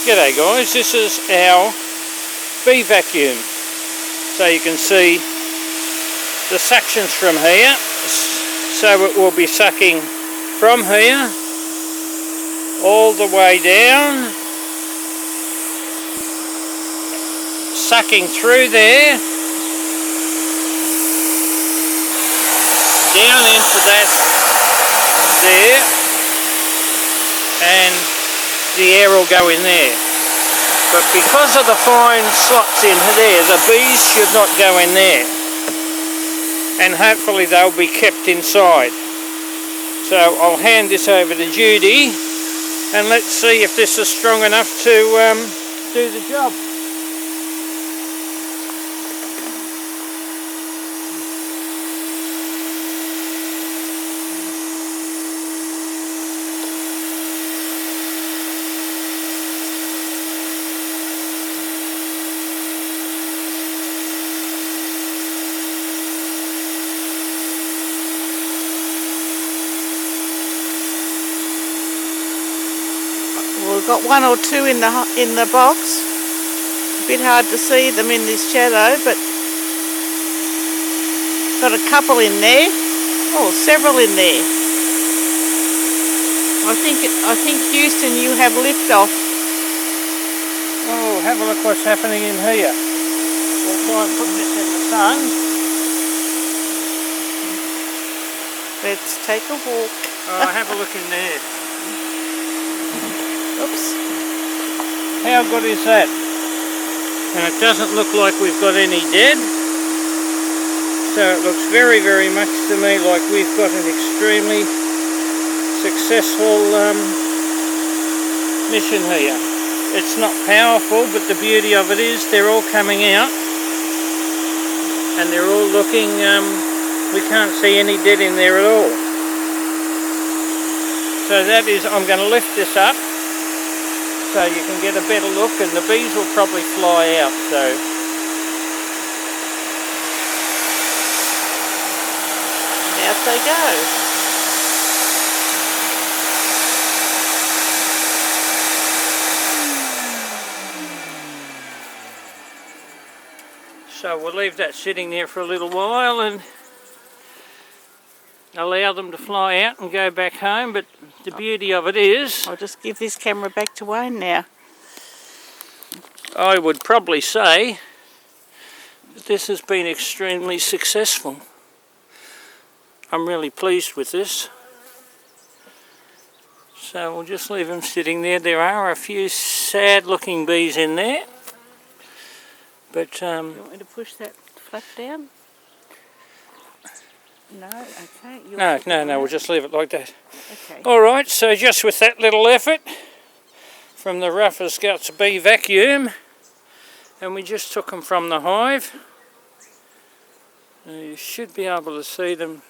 G'day guys, this is our bee vacuum. So you can see the suctions from here, so it will be sucking from here all the way down, sucking through there, down into that there, and the air will go in there. But because of the fine slots in there, the bees should not go in there, and hopefully they'll be kept inside. So I'll hand this over to Judy and let's see if this is strong enough to do the job. We've got one or two in the box. A bit hard to see them in this shadow, but got a couple in there. Oh, several in there. I think Houston, you have lift off. Oh, have a look what's happening in here. We'll try and put this in the sun. Let's take a walk. Oh, have a look in there. Oops. How good is that? And it doesn't look like we've got any dead. So it looks very, very much to me like we've got an extremely successful mission here. It's not powerful, but the beauty of it is they're all coming out and they're all looking, we can't see any dead in there at all. So that is, I'm going to lift this up so you can get a better look, and the bees will probably fly out. So out they go. So we'll leave that sitting there for a little while and allow them to fly out and go back home. But the beauty of it is, I'll just give this camera back to Wayne now. I would probably say that this has been extremely successful. I'm really pleased with this. So we'll just leave them sitting there. There are a few sad looking bees in there. But You want me to push that flap down? No, okay. No, we'll just leave it like that. Okay. Alright, so just with that little effort from the Rough as Guts bee vacuum, and we just took them from the hive. You should be able to see them.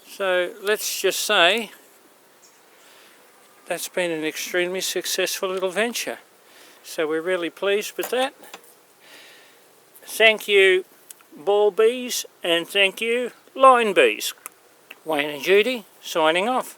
So let's just say that's been an extremely successful little venture. So we're really pleased with that. Thank you ball bees, and thank you line bees. Wayne and Judy signing off.